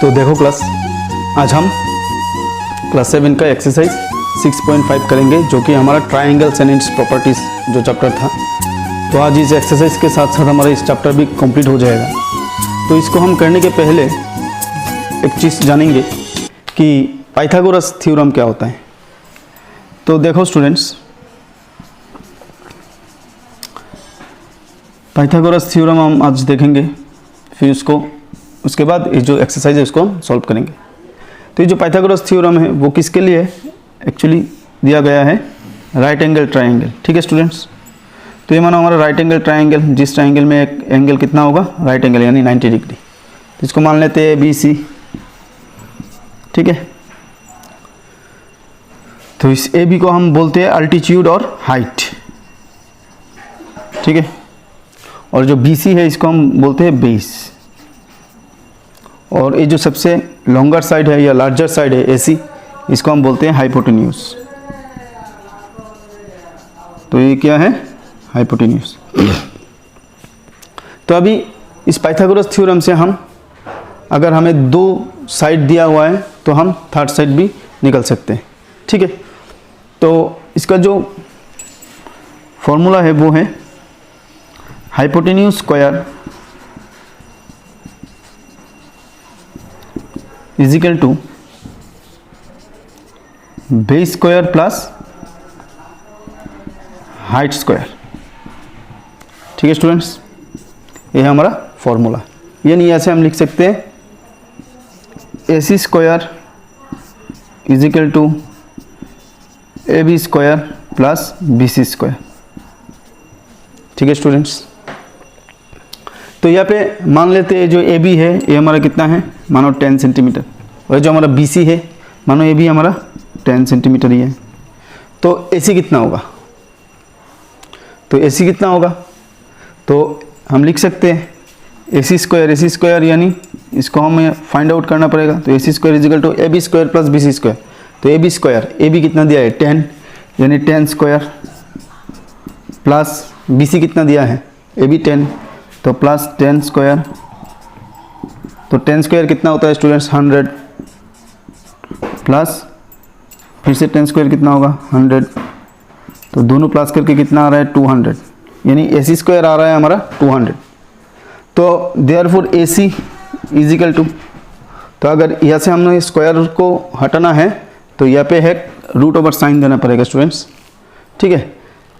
तो देखो क्लास, आज हम क्लास 7 का एक्सरसाइज 6.5 करेंगे, जो कि हमारा ट्राइंगल्स एंड इट्स प्रॉपर्टीज जो चैप्टर था। तो आज इस एक्सरसाइज के साथ साथ हमारा इस चैप्टर भी कंप्लीट हो जाएगा। तो इसको हम करने के पहले एक चीज़ जानेंगे कि पाइथागोरस थ्योरम क्या होता है। तो देखो स्टूडेंट्स, पाइथागोरस थ्योरम हम आज देखेंगे, फिर उसके बाद ये जो एक्सरसाइज है उसको हम सॉल्व करेंगे। तो ये जो पाइथागोरस थ्योरम है वो किसके लिए एक्चुअली दिया गया है? Right angle triangle. ठीक है स्टूडेंट्स, तो ये मानो हमारा राइट एंगल ट्राइंगल, जिस ट्राइंगल में एक एंगल कितना होगा? राइट एंगल, यानी 90 डिग्री। तो इसको मान लेते हैं BC। ठीक है, तो इस AB को हम बोलते हैं अल्टीट्यूड और हाइट। ठीक है, और जो BC है इसको हम बोलते हैं बेस। और ये जो सबसे लॉन्गर साइड है या लार्जर साइड है AC, इसको हम बोलते हैं हाइपोटेन्यूज। तो ये क्या है? हाइपोटेन्यूज। तो अभी इस पाइथागोरस थ्योरम से हम, अगर हमें दो साइड दिया हुआ है तो हम थर्ड साइड भी निकल सकते हैं। ठीक है, तो इसका जो फॉर्मूला है वो है hypotenuse square is equal to base square plus height square. ठीक है स्टूडेंट्स, ये है हमारा फॉर्मूला। यानी ऐसे हम लिख सकते हैं AC square is equal to AB square plus BC square. ठीक है स्टूडेंट्स, तो यहाँ पे मान लेते हैं जो AB है ये हमारा कितना है? मानो 10 सेंटीमीटर, और जो हमारा BC है मानो ये भी हमारा 10 सेंटीमीटर ही है। तो AC कितना होगा? तो AC कितना होगा? तो हम लिख सकते हैं AC स्क्वायर, यानी इसको हमें फाइंड आउट करना पड़ेगा। तो AC square is equal to AB square plus BC square. तो AB स्क्वायर, AB कितना दिया है? 10, यानी 10 स्क्वायर प्लस BC कितना दिया है? AB 10, तो प्लस 10 स्क्वायर। तो 10 स्क्वायर कितना होता है स्टूडेंट्स? 100 प्लस फिर से 10 स्क्वायर कितना होगा? 100। तो दोनों प्लस करके कितना आ रहा है? 200, यानी AC स्क्वायर आ रहा है हमारा 200। तो therefore AC is equal to, तो अगर यहाँ से हमने स्क्वायर को हटाना है तो यहाँ पे है रूट ओवर साइन देना पड़ेगा स्टूडेंट्स। ठीक है,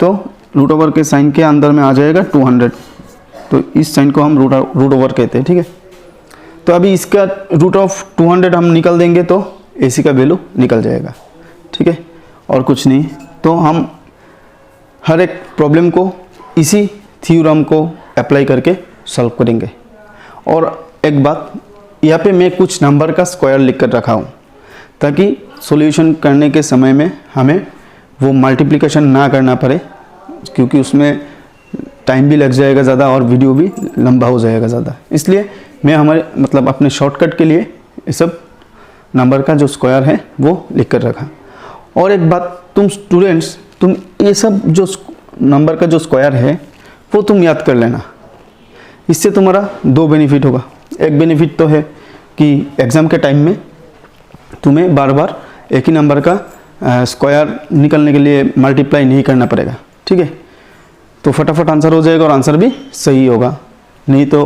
तो रूट ओवर के साइन के अंदर में आ जाएगा 200। तो इस साइन को हम रूट ओवर कहते हैं। ठीक है, तो अभी इसका रूट ऑफ 200 हम निकल देंगे तो AC का वैल्यू निकल जाएगा। ठीक है, और कुछ नहीं। तो हम हर एक प्रॉब्लम को इसी थ्योरम को अप्लाई करके सॉल्व करेंगे। और एक बात, यहाँ पे मैं कुछ नंबर का स्क्वायर लिख कर रखा हूँ, ताकि सॉल्यूशन करने के समय में हमें वो मल्टीप्लिकेशन ना करना पड़े, क्योंकि उसमें टाइम भी लग जाएगा ज़्यादा और वीडियो भी लंबा हो जाएगा ज़्यादा। इसलिए मैं हमारे अपने शॉर्टकट के लिए ये सब नंबर का जो स्क्वायर है वो लिख कर रखा। और एक बात, तुम स्टूडेंट्स, तुम ये सब जो नंबर का जो स्क्वायर है वो तुम याद कर लेना। इससे तुम्हारा दो बेनिफिट होगा। एक बेनिफिट तो है कि एग्ज़ाम के टाइम में तुम्हें बार बार एक ही नंबर का स्क्वायर निकलने के लिए मल्टीप्लाई नहीं करना पड़ेगा। ठीक है, तो फटाफट आंसर हो जाएगा और आंसर भी सही होगा। नहीं तो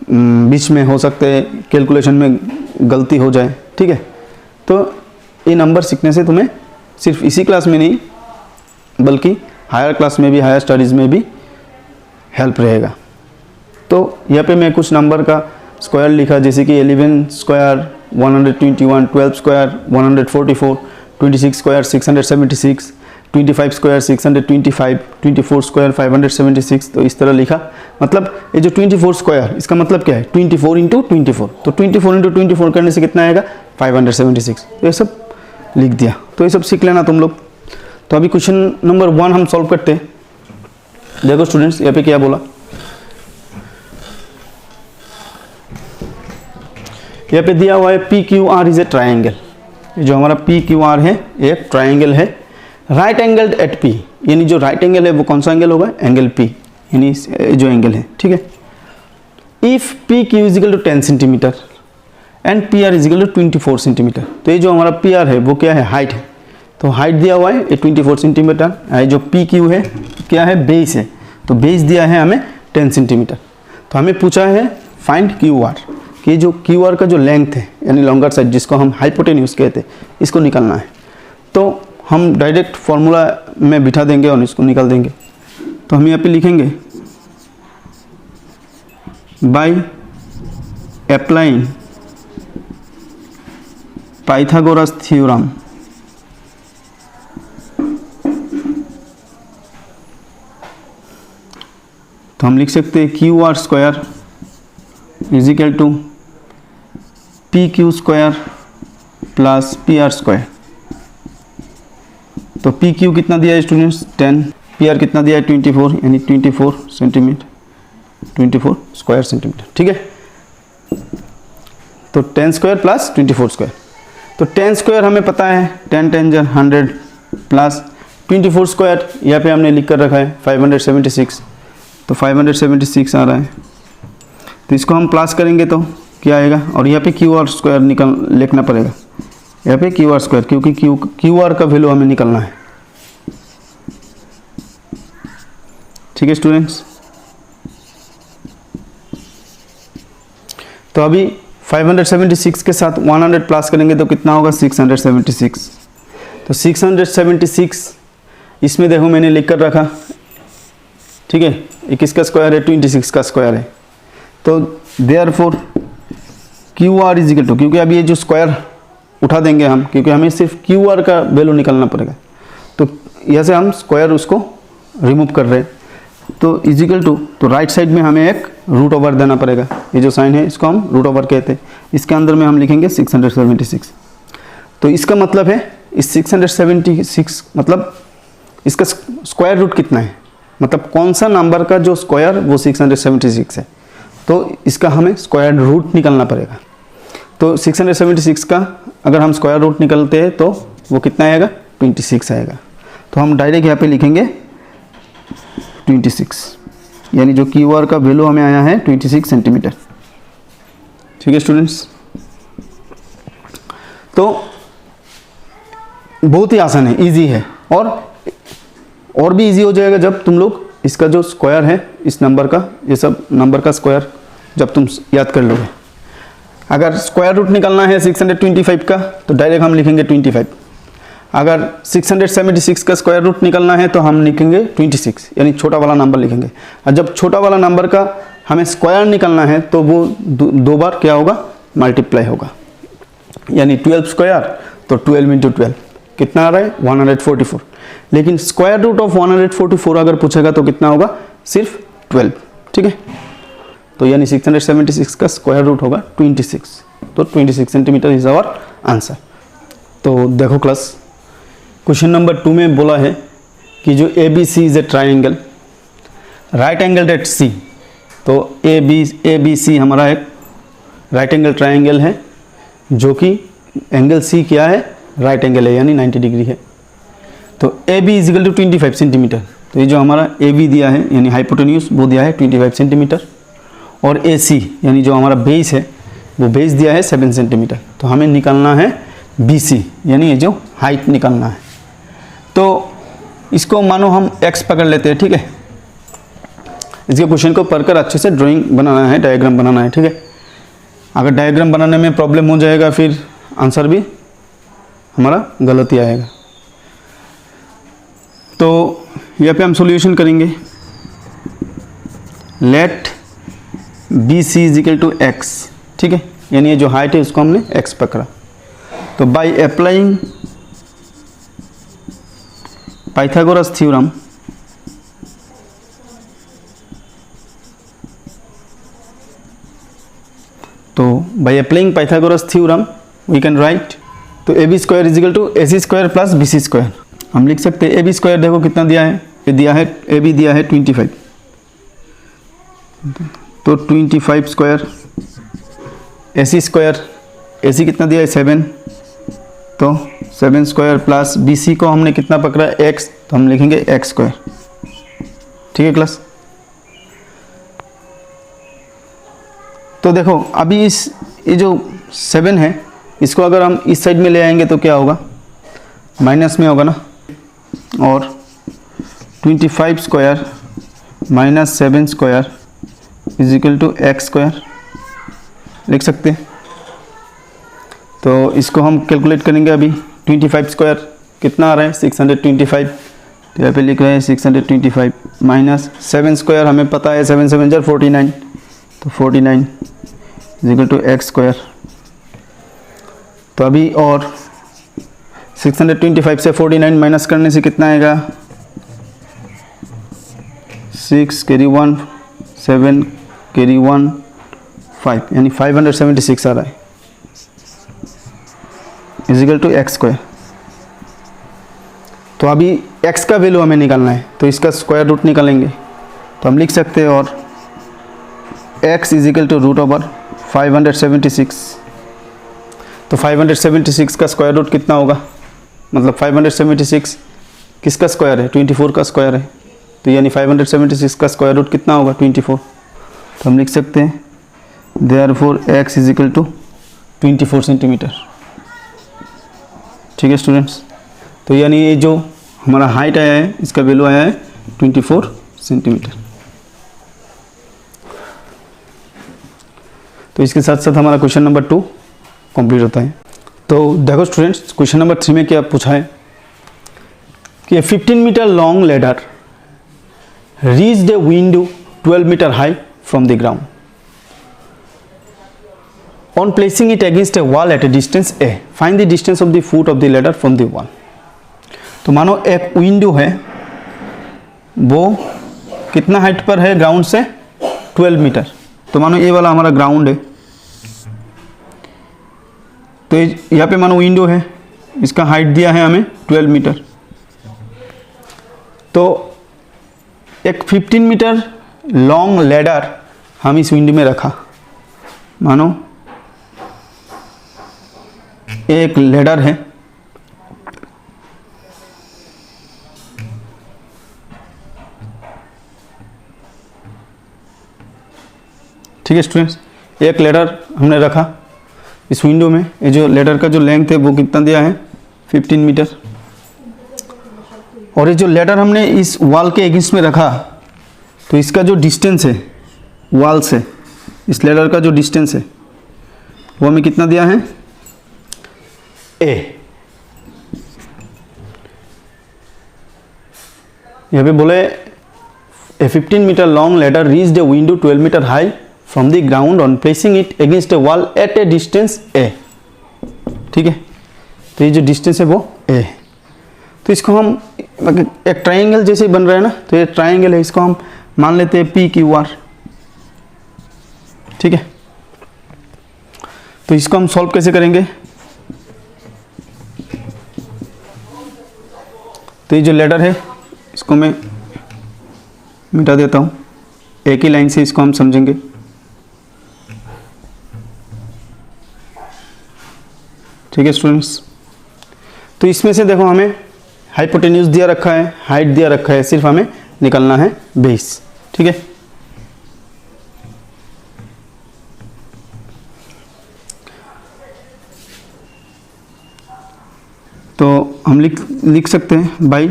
बीच में हो सकते है कैलकुलेशन में गलती हो जाए। ठीक है, तो ये नंबर सीखने से तुम्हें सिर्फ इसी क्लास में नहीं बल्कि हायर क्लास में भी, हायर स्टडीज़ में भी हेल्प रहेगा। तो यहाँ पे मैं कुछ नंबर का स्क्वायर लिखा, जैसे कि 11 square 121, 12 square 144, 26 square 676, 25 square 625, 24 square 576। तो इस तरह लिखा। मतलब ये जो 24 स्क्वायर, इसका मतलब क्या है? 24 इंटू 24। तो 24 इंटू 24 करने से कितना आएगा? 576। तो ये सब लिख दिया। तो ये सब सीख लेना तुम लोग। तो अभी क्वेश्चन नंबर 1 हम सॉल्व करते हैं। देखो स्टूडेंट्स, यहाँ पे क्या बोला? यहाँ पे दिया हुआ है PQR इज ए ट्राइंगल। जो हमारा PQR है एक ट्राइंगल है, राइट एंगल्ड एट P, यानी जो राइट एंगल है वो कौन सा एंगल होगा? एंगल P, यानी जो एंगल है। ठीक है, if PQ is equal to 10 centimetre and P R is equal to 24 centimetre. तो ये जो हमारा पी आर है वो क्या है, हाइट है, तो हाइट दिया हुआ है ये 24 सेंटीमीटर है। जो पी क्यू है क्या है, बेस है, तो बेस दिया है हमें 10 सेंटीमीटर। तो हमें पूछा है फाइंड क्यू आर, कि जो क्यू आर का जो लेंथ है यानी लॉन्गर साइड जिसको हम हाइपोटेन्यूज कहते हैं, इसको निकालना है। तो हम डायरेक्ट फॉर्मूला में बिठा देंगे और इसको निकाल देंगे। तो हम यहाँ पे लिखेंगे बाय अप्लाइंग पाइथागोरस थ्योरम तो हम लिख सकते हैं Q R square is equal to P Q square plus P R square. तो पी क्यू कितना दिया है स्टूडेंट्स 10, पी आर कितना दिया है 24 यानी 24 सेंटीमीटर, 24 स्क्वायर सेंटीमीटर, ठीक है। तो 10 स्क्वायर प्लस 24 स्क्वायर, तो 10 स्क्वायर हमें पता है 10 10 100 प्लस 24 स्क्वायर यहाँ पे हमने लिख कर रखा है 576, तो 576 आ रहा है। तो इसको हम प्लस करेंगे तो क्या आएगा, और यहाँ पे क्यू आर स्क्वायर लिखना पड़ेगा, यहाँ पे क्यू आर स्क्वायर, क्योंकि क्यू आर का वैल्यू हमें निकालना है, ठीक है स्टूडेंट्स। तो अभी 576 के साथ 100 प्लस करेंगे तो कितना होगा 676। तो 676 इसमें देखो मैंने लिख कर रखा, ठीक है, 21 का स्क्वायर है 26 का स्क्वायर है। तो therefore Q R is equal to, क्योंकि अभी ये जो स्क्वायर उठा देंगे हम, क्योंकि हमें सिर्फ क्यू आर का वैल्यू निकालना पड़ेगा, तो यहाँ से हम स्क्वायर उसको रिमूव कर रहे हैं। तो इज इक्वल टू, तो राइट साइड में हमें एक रूट ओवर देना पड़ेगा, ये जो साइन है इसको हम रूट ओवर कहते हैं। इसके अंदर में हम लिखेंगे 676। तो इसका मतलब है इस 676 मतलब इसका स्क्वायर रूट कितना है, मतलब कौन सा नंबर का जो स्क्वायर वो 676 है, तो इसका हमें स्क्वायर रूट निकालना पड़ेगा। तो 676 का अगर हम स्क्वायर रूट निकलते हैं तो वो कितना आएगा 26 आएगा। तो हम डायरेक्ट यहाँ पे लिखेंगे 26, यानी जो क्यू आर का वैल्यू हमें आया है 26 सेंटीमीटर, ठीक है स्टूडेंट्स। तो बहुत ही आसान है, इजी है, और भी इजी हो जाएगा जब तुम लोग इसका जो स्क्वायर है इस नंबर का, ये सब नंबर का स्क्वायर जब तुम याद कर लोगे। अगर स्क्वायर रूट निकालना है 625 का तो डायरेक्ट हम लिखेंगे 25। अगर 676 का स्क्वायर रूट निकालना है तो हम लिखेंगे 26, यानी छोटा वाला नंबर लिखेंगे। और जब छोटा वाला नंबर का हमें स्क्वायर निकालना है तो वो दो बार क्या होगा, मल्टीप्लाई होगा, यानी 12 स्क्वायर तो 12 इंटू 12 कितना आ रहा है 144। लेकिन स्क्वायर रूट ऑफ 144 अगर पूछेगा तो कितना होगा, सिर्फ 12, ठीक है। तो यानी 676 का स्क्वायर रूट होगा 26, तो 26 सेंटीमीटर इज आवर आंसर। तो देखो क्लास, क्वेश्चन नंबर 2 में बोला है कि जो A B C is a triangle right angle at C. तो ए बी सी हमारा एक राइट एंगल ट्राइंगल है, जो कि एंगल सी क्या है, राइट एंगल है, यानी 90 डिग्री है। तो A B is equal to 25 centimetre. तो ये जो हमारा ए बी दिया है यानी हाइपोटेन्यूज वो दिया है 25 सेंटीमीटर, और ए सी यानी जो हमारा बेस है वो बेस दिया है 7 सेंटीमीटर। तो हमें निकालना है बी सी, यानी ये जो हाइट निकालना है। तो इसको मानो हम एक्स पकड़ लेते हैं, ठीक है। इसके क्वेश्चन को पढ़कर अच्छे से ड्राइंग बनाना है, डायग्राम बनाना है, ठीक है। अगर डायग्राम बनाने में प्रॉब्लम हो जाएगा फिर आंसर भी हमारा गलत ही आएगा। तो यहाँ पे हम सॉल्यूशन करेंगे, let B C is equal to x, ठीक है, यानी ये जो हाइट है उसको हमने एक्स पकड़ा। तो बाय अप्लाइंग पाइथागोरस थ्योरम तो by applying Pythagoras theorem we can write, तो A B square is equal to A C square plus B C square. हम लिख सकते हैं ए बी स्क्वायर, देखो कितना दिया है, ये दिया है ए बी दिया है 25, तो 25 स्क्वायर, ए सी स्क्वायर, ए सी कितना दिया है 7, तो 7 स्क्वायर प्लस बी सी को हमने कितना पकड़ा एक्स, तो हम लिखेंगे एक्स स्क्वायर, ठीक है क्लास। तो देखो अभी ये जो 7 है, इसको अगर हम इस साइड में ले आएंगे तो क्या होगा, माइनस में होगा ना। और 25 square minus 7 square is equal to x square लिख सकते हैं। तो इसको हम कैलकुलेट करेंगे अभी। 25 स्क्वायर कितना आ रहा है, 625, तो यहाँ पे लिख रहे हैं 625 माइनस 7 स्क्वायर, हमें पता है 7 7 जार 49, तो 49 is equal to x square. तो अभी और 625 से 49 माइनस करने से कितना आएगा, 6 कैरी 1 7 कैरी 1 5, यानी 576 आ रहा है is equal to x square. तो अभी x का वैल्यू हमें निकालना है, तो इसका स्क्वायर रूट निकालेंगे। तो हम लिख सकते हैं और x is equal to root over 576। तो 576 का स्क्वायर रूट कितना होगा, मतलब 576 किसका स्क्वायर है, 24 का स्क्वायर है। तो यानी 576 का स्क्वायर रूट कितना होगा, 24। तो हम लिख सकते हैं therefore x is equal to 24 centimetre. ठीक है स्टूडेंट्स, तो यानी ये जो हमारा हाइट आया है इसका वैल्यू आया है 24 सेंटीमीटर। तो इसके साथ साथ हमारा क्वेश्चन नंबर 2 कंप्लीट होता है। तो देखो स्टूडेंट्स, क्वेश्चन नंबर 3 में क्या पूछा है कि 15 metre long ladder reached a window 12 metre high from the ground on placing it against a wall at a distance a, find the distance of the foot of the ladder from the wall। तो मानो एक window है, वो कितना height पर है ground से, 12 metre. तो मानो ये वाला हमारा ग्राउंड है, तो यहाँ पे मानो विंडो है, इसका हाइट दिया है हमें 12 मीटर। तो एक 15 मीटर लॉन्ग लैडर हम इस विंडो में रखा। मानो एक लैडर है, ठीक है स्टूडेंट्स, एक लैडर हमने रखा इस विंडो में। ये जो लैडर का जो लेंथ है वो कितना दिया है, 15 मीटर। और ये जो लैडर हमने इस वॉल के अगेंस्ट में रखा, तो इसका जो डिस्टेंस है वॉल से, इस लैडर का जो डिस्टेंस है वो हमें कितना दिया है, ए। यहाँ पे बोले a 15 metre long ladder reached a window 12 metre high from the ground on placing it against a wall at a distance a. ठीक है, तो ये जो डिस्टेंस है वो ए है। तो इसको हम एक ट्राइंगल जैसे बन रहा है ना, तो ये ट्राइंगल है, इसको हम मान लेते हैं पी क्यू आर। ठीक है, तो इसको हम सॉल्व कैसे करेंगे, तो ये जो लैडर है इसको मैं मिटा देता हूँ, एक ही लाइन से इसको हम समझेंगे। ठीक है स्टूडेंट्स, तो इसमें से देखो हमें हाइपोटेन्यूज दिया रखा है, हाइट दिया रखा है, सिर्फ हमें निकालना है बेस। ठीक है, तो हम लिख सकते हैं by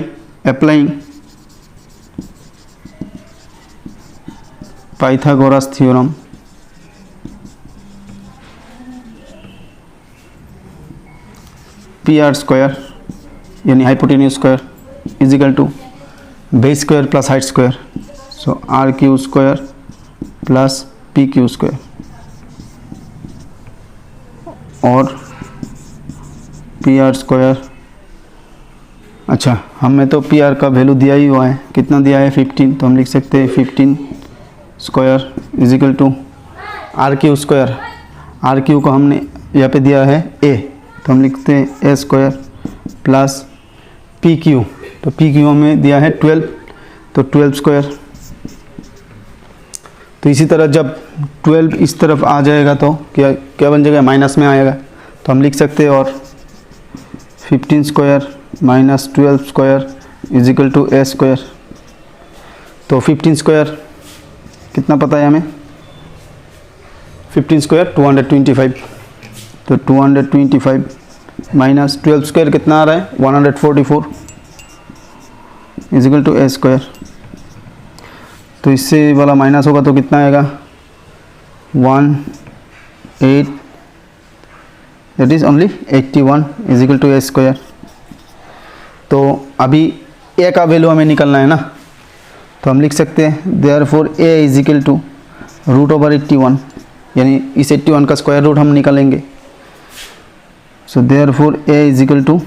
applying Pythagoras theorem P R square यानी hypotenuse square is equal to base square plus height square. So R Q square plus P Q square, और पी आर स्क्वायर, अच्छा हमें तो पी आर का वैल्यू दिया ही हुआ है, कितना दिया है 15, तो हम लिख सकते हैं 15 square is equal to R Q square. R Q को हमने यहाँ पे दिया है ए, तो हम लिखते हैं ए स्क्वायर प्लस पी क्यू, तो पी क्यू हमें दिया है 12, तो 12 स्क्वायर। तो इसी तरह जब 12 इस तरफ आ जाएगा तो क्या बन जाएगा, माइनस में आएगा, तो हम लिख सकते हैं और 15 square minus 12 square is equal to A square. तो 15 स्क्वायर कितना पता है हमें, 15 स्क्वायर 225, तो 225 माइनस 12 स्क्वायर कितना आ रहा है 144 इजिकल टू ए स्क्वायर। तो इससे वाला माइनस होगा तो कितना आएगा 18 that is only 81 is equal to A square. तो अभी ए का वैल्यू हमें निकलना है ना, तो हम लिख सकते हैं therefore A is equal to root over 81, यानी इस 81 का स्क्वायर रूट हम निकालेंगे। So therefore A is equal to,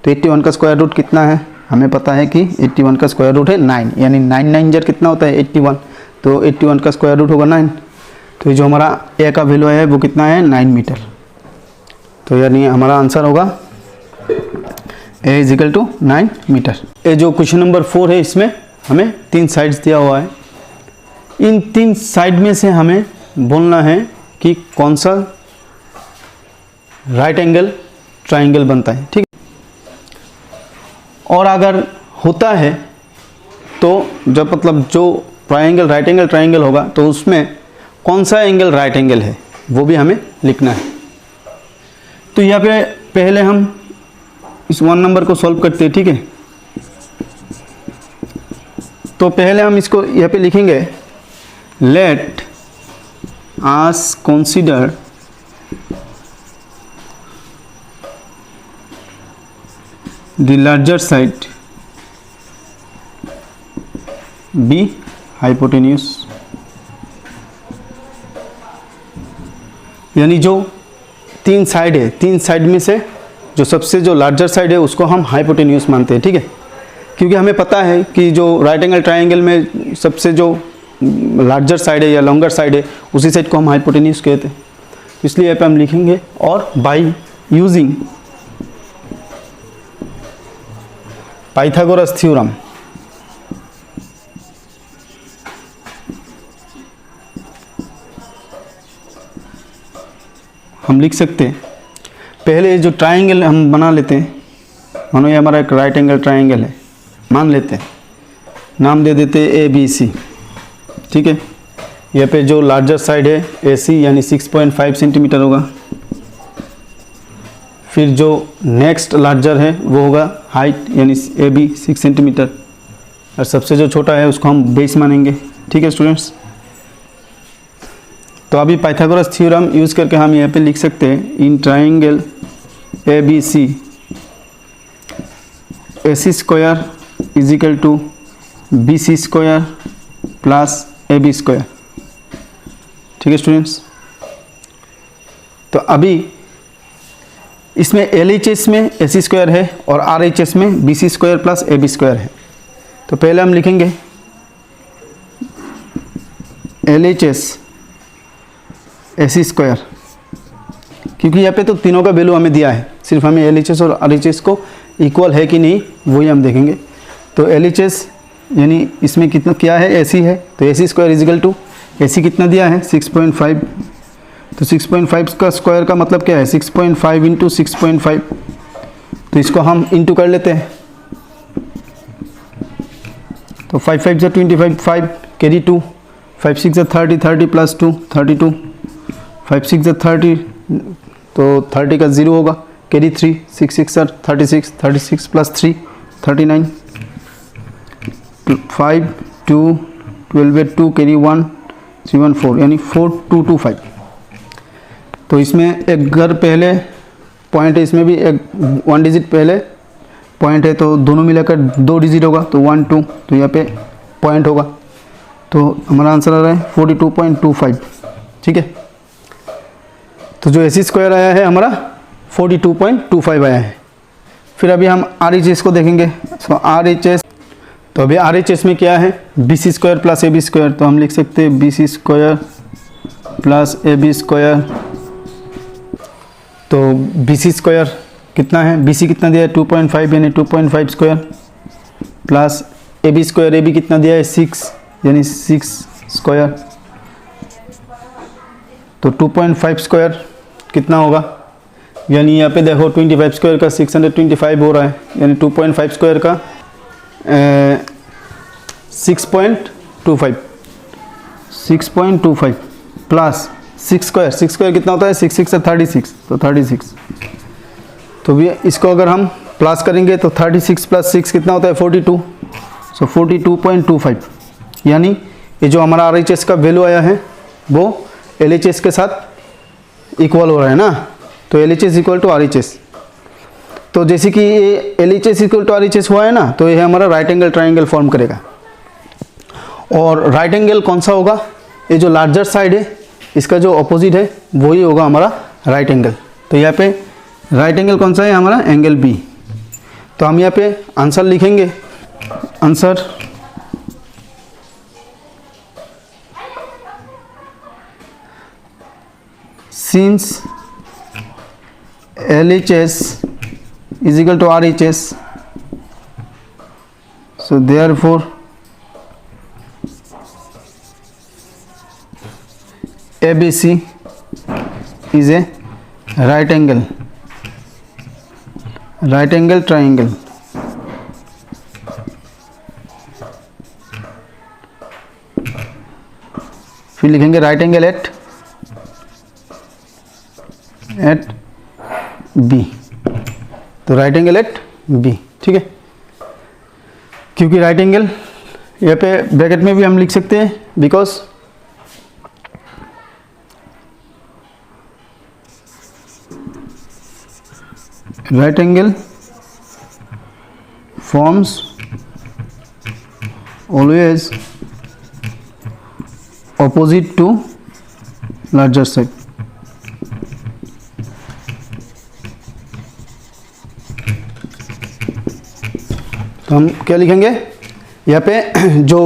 तो 81 का स्क्वायर रूट कितना है हमें पता है कि 81 का स्क्वायर रूट है 9, यानी 9 9 जर कितना होता है 81, तो 81 का स्क्वायर रूट होगा 9। तो ये जो हमारा ए का वैल्यू है वो कितना है 9 मीटर। तो यानी हमारा आंसर होगा ए इजिकल टू 9 मीटर। ये जो क्वेश्चन नंबर 4 है इसमें हमें 3 साइड्स दिया हुआ है। इन 3 साइड में से हमें बोलना है कि कौन सा राइट एंगल ट्राइंगल बनता है, ठीक है। और अगर होता है तो जब मतलब जो ट्राइंगल राइट एंगल ट्राइंगल होगा तो उसमें कौन सा एंगल राइट एंगल है वो भी हमें लिखना है। तो यहाँ पे पहले हम इस 1 नंबर को सॉल्व करते हैं, ठीक है। तो पहले हम इसको यहाँ पे लिखेंगे let us consider the larger side B hypotenuse, यानी जो 3 साइड है 3 साइड में से जो सबसे जो लार्जर साइड है उसको हम हाइपोटेन्यूस मानते हैं, ठीक है। क्योंकि हमें पता है कि जो राइट एंगल ट्राइंगल में सबसे जो लार्जर साइड है या लॉन्गर साइड है उसी साइड को हम हाइपोटेन्यूस कहते हैं। इसलिए यहाँ पे हम लिखेंगे और बाय यूजिंग पाइथागोरस थ्योरम हम लिख सकते हैं, पहले जो ट्राइंगल हम बना लेते हैं, मानो ये हमारा एक राइट एंगल ट्राइंगल है, मान लेते हैं, नाम दे देते हैं ए बी सी, ठीक है। यहाँ पे जो लार्जर साइड है ए सी यानी 6.5 सेंटीमीटर होगा। फिर जो नेक्स्ट लार्जर है वो होगा हाइट यानी ए बी 6 सेंटीमीटर, और सबसे जो छोटा है उसको हम बेस मानेंगे, ठीक है स्टूडेंट्स। तो अभी पाइथागोरस थ्योरम यूज़ करके हम यहाँ पे लिख सकते हैं in triangle A B C A C square is equal to B C square plus A B square, ठीक है स्टूडेंट्स। तो अभी इसमें एल एच एस में ए सी स्क्वायर है और आर एच एस में B C square plus A B square है। तो पहले हम लिखेंगे L H S A C square, क्योंकि यहाँ पे तो तीनों का वैल्यू हमें दिया है, सिर्फ हमें एल एच एस और आर एच एस को इक्वल है कि नहीं वही हम देखेंगे। तो एल एच एस यानी इसमें कितना क्या है ए सी है, तो ए C square is equal to A सी कितना दिया है 6.5, तो 6.5 का स्क्वायर का मतलब क्या है 6.5 इंटू 6.5, तो इसको हम इंटू कर लेते हैं। तो 5 5 से 25 5 कैरी 2, 5 6 से 30 30 प्लस 2 32, 5 6 से 30 तो 30 का 0 होगा, कैरी 3 6 6 सर 36 36 प्लस 3 39, 5 2 12 2 कैरी 1 3 1 4 यानी 4 2 2 5। तो इसमें एक घर पहले पॉइंट है, इसमें भी एक 1 डिजिट पहले पॉइंट है, तो दोनों मिलाकर 2 डिजिट होगा, तो 1 2, तो यहाँ पे पॉइंट होगा। तो हमारा आंसर आ रहा है 42.25, ठीक है। तो जो एसी स्क्वायर आया है हमारा 42.25 आया है। फिर अभी हम आर एच एस को देखेंगे। सो आर एच एस, तो अभी आर एच एस में क्या है B C square plus A B square, तो हम लिख सकते हैं B C square plus A B square. तो बी सी स्क्वायर कितना है, बी सी कितना दिया है 2.5 यानी 2.5 square plus A B square, A B कितना दिया है 6 यानी 6 स्क्वायर। तो 2.5 स्क्वायर कितना होगा, यानी यहाँ पे देखो 25 स्क्वायर का 625 हो रहा है, यानी 2.5 स्क्वायर का 6.25 प्लस 6 स्क्वायर कितना होता है, 6 6 36, तो 36। तो भी इसको अगर हम प्लस करेंगे तो 36 + 6 कितना होता है, 42। सो 42.25, यानी ये जो हमारा RHS का वैल्यू आया है वो LHS के साथ इक्वल हो रहा है ना। तो LHS = RHS। तो जैसे कि ये LHS = RHS हुआ है ना, तो ये हमारा राइट एंगल ट्राइंगल फॉर्म करेगा। और राइट एंगल कौन सा होगा, ये जो लार्जर साइड है इसका जो अपोजिट है वही होगा हमारा राइट एंगल। तो यहाँ पे राइट एंगल कौन सा है हमारा, एंगल B। तो हम यहाँ पे आंसर लिखेंगे, answer since LHS = RHS, so therefore ABC is a right angle triangle। फिर लिखेंगे राइट एंगल एट B। तो राइट एंगल एट B, ठीक है। क्योंकि राइट एंगल यहाँ पे ब्रैकेट में भी हम लिख सकते हैं, because right angle forms always opposite to larger side। तो हम क्या लिखेंगे यहाँ पे, जो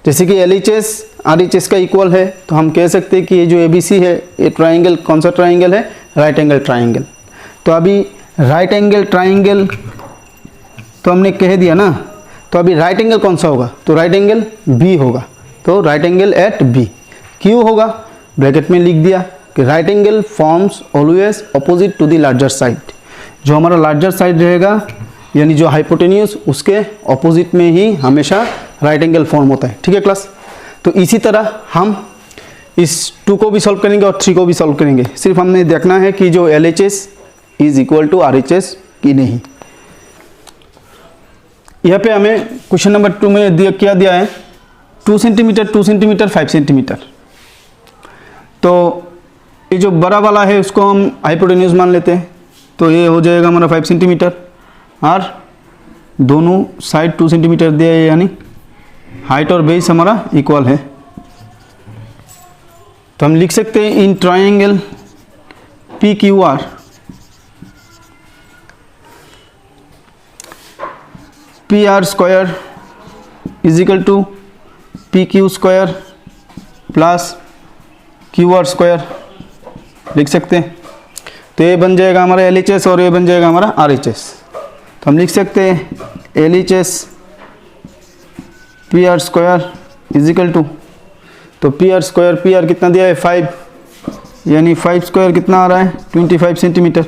जैसे कि LHS RHS का इक्वल है, तो हम कह सकते हैं कि ये जो ABC है ये ट्राइंगल कौन सा ट्राइंगल है, राइट एंगल ट्राइंगल। तो अभी राइट एंगल ट्राइंगल तो हमने कह दिया ना, तो अभी राइट एंगल कौन सा होगा, तो राइट एंगल B होगा। तो राइट एंगल एट B क्यों होगा, ब्रैकेट में लिख दिया कि right angle forms always opposite to the larger side. जो हमारा लार्जर साइड रहेगा यानी जो हाइपोटेन्यूज, उसके अपोजिट में ही हमेशा राइट एंगल फॉर्म होता है, ठीक है क्लास। तो इसी तरह हम इस 2 को भी सॉल्व करेंगे और 3 को भी सॉल्व करेंगे। सिर्फ हमने देखना है कि जो LHS = RHS कि नहीं। यहाँ पे हमें क्वेश्चन नंबर 2 में क्या दिया है, 2 सेंटीमीटर 2 सेंटीमीटर 5 सेंटीमीटर। तो ये जो बड़ा वाला है उसको हम हाइपोटेन्यूज मान लेते हैं, तो ये हो जाएगा हमारा 5 सेंटीमीटर, और दोनों साइड 2 सेंटीमीटर दिया है, यानी हाइट और बेस हमारा इक्वल है। तो हम लिख सकते हैं in triangle PQR PR square = PQ square plus QR square लिख सकते हैं। तो ये बन जाएगा हमारा LHS और ये बन जाएगा हमारा RHS। तो हम लिख सकते हैं LHS PR स्क्वायर = तो PR स्क्वायर, PR कितना दिया है 5, यानी 5 स्क्वायर कितना आ रहा है 25 सेंटीमीटर,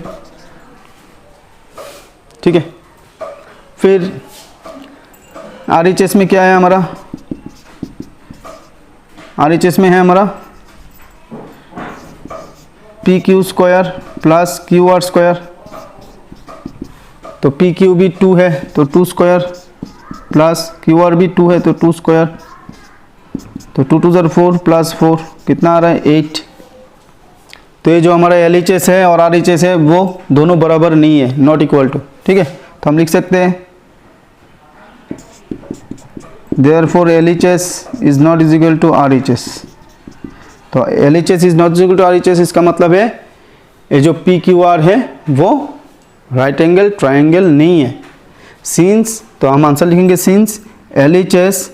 ठीक है। फिर RHS में क्या है हमारा, RHS में है हमारा PQ square plus QR square. तो PQ भी 2 है तो 2 स्क्वायर प्लस QR भी 2 है तो 2 स्क्वायर। तो 2 2 4 प्लस 4 कितना आ रहा है 8। तो ये जो हमारा LHS है और RHS है वो दोनों बराबर नहीं है, नॉट इक्वल टू, ठीक है। तो हम लिख सकते हैं therefore LHS is not equal to RHS। तो LHS is not equal to RHS, इसका मतलब है ये जो PQR है वो राइट एंगल ट्राइंगल नहीं है। सिंस, तो हम आंसर लिखेंगे since LHS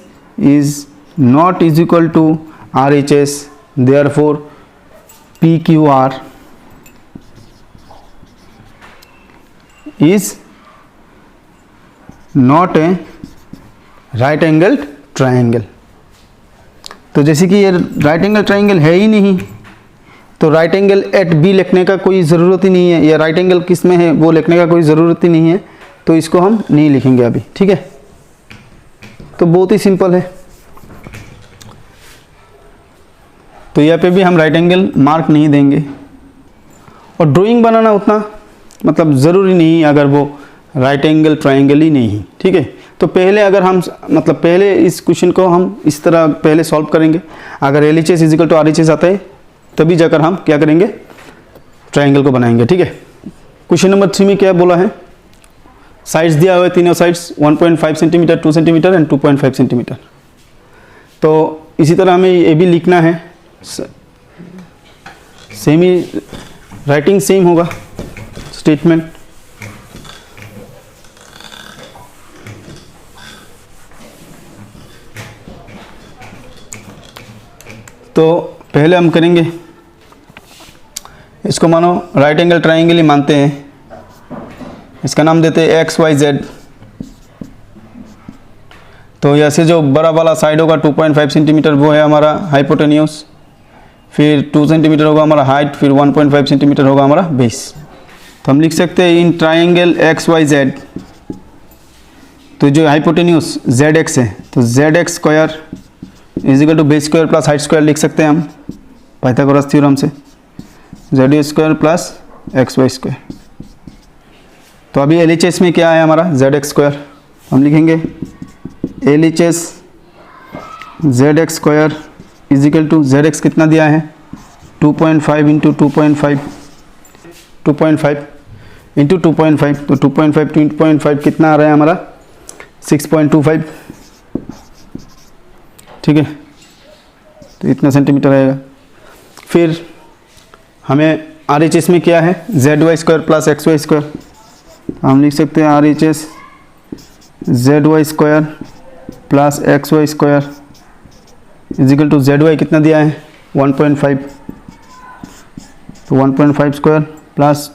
is not is equal to RHS, therefore PQR is not a right angle triangle. तो जैसे कि ये राइट एंगल ट्राइंगल है ही नहीं, तो राइट एंगल एट B लिखने का कोई ज़रूरत ही नहीं है, या राइट एंगल किस में है वो लिखने का कोई ज़रूरत ही नहीं है, तो इसको हम नहीं लिखेंगे अभी, ठीक है। तो बहुत ही सिंपल है। तो यहाँ पे भी हम राइट एंगल मार्क नहीं देंगे। और ड्राइंग बनाना उतना मतलब ज़रूरी नहीं अगर वो राइट एंगल ट्रायंगल ही नहीं है, ठीक है। तो पहले अगर हम मतलब पहले इस क्वेश्चन को हम इस तरह पहले सॉल्व करेंगे। अगर LHS इजिकल टू RHS आता है तभी जाकर हम क्या करेंगे, ट्रायंगल को बनाएंगे, ठीक है। क्वेश्चन नंबर 3 में क्या बोला है, साइड्स दिया हुआ है, तीनों sides 1.5 centimetre, 2 centimetre and 2.5 centimetre. तो इसी तरह हमें ये भी लिखना है, सेम ही राइटिंग सेम होगा स्टेटमेंट। तो पहले हम करेंगे इसको, मानो राइट एंगल ट्रायंगल ही मानते हैं, इसका नाम देते हैं XYZ। तो ऐसे जो बड़ा वाला साइड होगा 2.5 सेंटीमीटर वो है हमारा हाइपोटेन्यूस, फिर 2 सेंटीमीटर होगा हमारा हाइट, फिर 1.5 सेंटीमीटर होगा हमारा बेस। तो हम लिख सकते हैं इन ट्रायंगल XYZ, तो जो हाइपोटेन्यूस ZX है तो ZX square is equal to base square plus height square लिख सकते हैं हम पाइथागोरस थ्योरम से, ZA square plus XY square. तो अभी LHS में क्या है हमारा ZX स्क्वायर, हम लिखेंगे LHS ZX square is equal to ZX कितना दिया है 2.5 इंटू 2.5 इंटू 2.5, तो 2.5 टू 2.5 कितना आ रहा है हमारा 6.25, ठीक है। तो इतना सेंटीमीटर आएगा। फिर हमें RHS में क्या है ZY square plus XY square, हम लिख सकते हैं RHS ZY square plus XY square is equal to ZY कितना दिया है 1.5, तो 1.5 स्क्वायर प्लस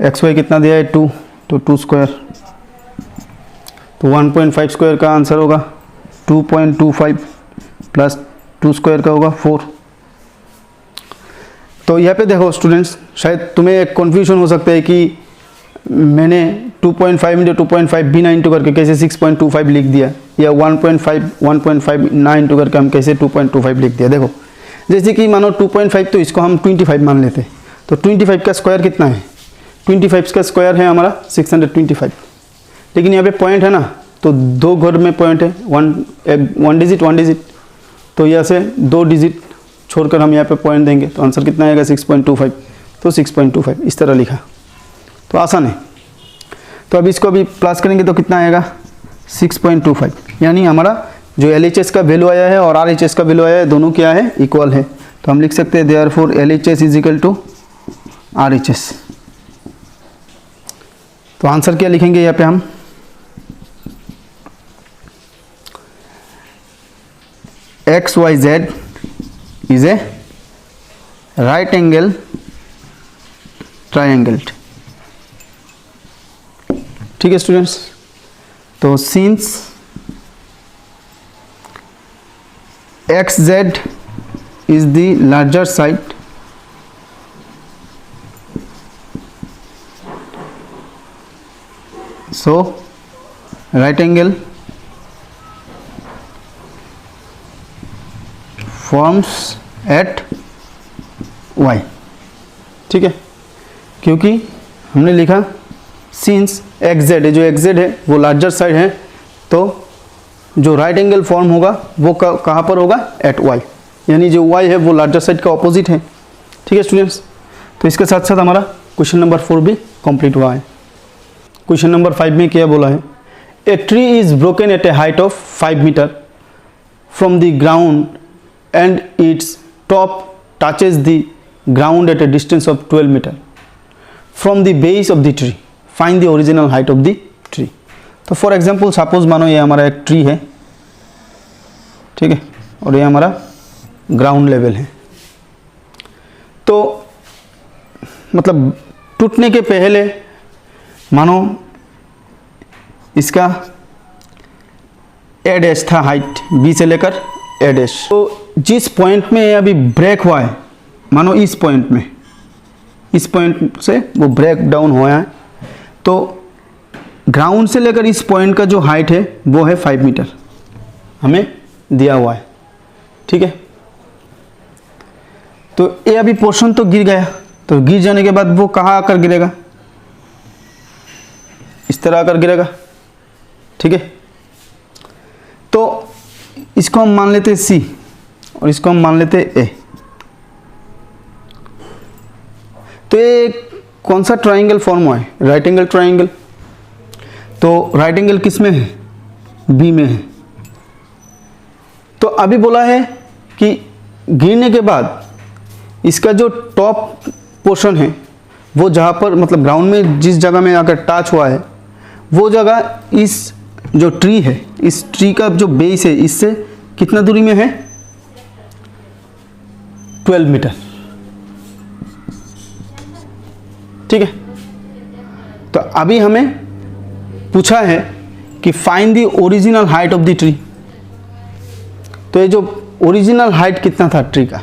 XY कितना दिया है 2, तो 2 स्क्वायर। तो 1.5 स्क्वायर का आंसर होगा 2.25 प्लस 2 स्क्वायर का होगा 4। तो यहाँ पे देखो स्टूडेंट्स, शायद तुम्हें एक कन्फ्यूजन हो सकता है कि मैंने 2.5 इंटू 2.5 बिना इंटू करके कैसे 6.25 लिख दिया, या 1.5 ना इंटू करके हम कैसे 2.25 लिख दिया। देखो जैसे कि मानो 2.5 तो इसको हम 25 मान लेते हैं, तो 25 का स्क्वायर कितना है 25 का स्क्वायर है हमारा 625, लेकिन यहाँ पे पॉइंट है ना, तो 2 घर में पॉइंट है, वन डिजिट, तो यहाँ से 2 डिजिट छोड़कर हम यहाँ पे पॉइंट देंगे तो आंसर कितना आएगा 6.25, तो 6.25 इस तरह लिखा, तो आसान है। तो अब इसको अभी प्लस करेंगे तो कितना आएगा 6.25, यानी हमारा जो LHS का वैल्यू आया है और RHS का वैल्यू आया है दोनों क्या है इक्वल है। तो हम लिख सकते हैं therefore LHS is equal to RHS। तो आंसर क्या लिखेंगे यहाँ पे हम, XYZ is a right angle triangle, ठीक है स्टूडेंट्स। तो since XZ is the larger side, so right angle forms at Y, ठीक है। क्योंकि हमने लिखा सिंस XZ है, जो XZ है वो लार्जर साइड है, तो जो राइट एंगल फॉर्म होगा वो कहाँ पर होगा एट Y, यानी जो Y है वो लार्जर साइड का ऑपोजिट है, ठीक है स्टूडेंट्स। तो इसके साथ साथ हमारा क्वेश्चन नंबर 4 भी कंप्लीट हुआ है। क्वेश्चन नंबर 5 में क्या बोला है, a tree is broken at a height of 5 metre from the ground and its top touches the ground at a distance of 12 meter from the base of the tree, find the original height of the tree। तो for example suppose मानो ये हमारा एक tree है, ठीक है, और ये हमारा ग्राउंड लेवल है। तो मतलब टूटने के पहले मानो इसका ए डैश था हाइट B से लेकर ए डैश, तो जिस पॉइंट में अभी ब्रेक हुआ है, मानो इस पॉइंट से वो ब्रेक डाउन हुआ है, तो ग्राउंड से लेकर इस पॉइंट का जो हाइट है वो है 5 मीटर हमें दिया हुआ है, ठीक है। तो ए अभी पोर्शन तो गिर गया, तो गिर जाने के बाद वो कहाँ आकर गिरेगा, इस तरह आकर गिरेगा, ठीक है। तो इसको हम मान लेते सी और इसको हम मान लेते ए। तो ये कौन सा ट्राइंगल फॉर्म हुआ है, राइट एंगल ट्राइंगल। तो राइट एंगल किस में है, बी में है। तो अभी बोला है कि गिरने के बाद इसका जो टॉप पोर्शन है वो जहाँ पर मतलब ग्राउंड में जिस जगह में आकर टच हुआ है वो जगह इस जो ट्री है, इस ट्री का जो बेस है इससे कितना दूरी में है, 12 मीटर, ठीक है। तो अभी हमें पूछा है कि find the original height of the tree. तो ये जो ओरिजिनल हाइट कितना था ट्री का,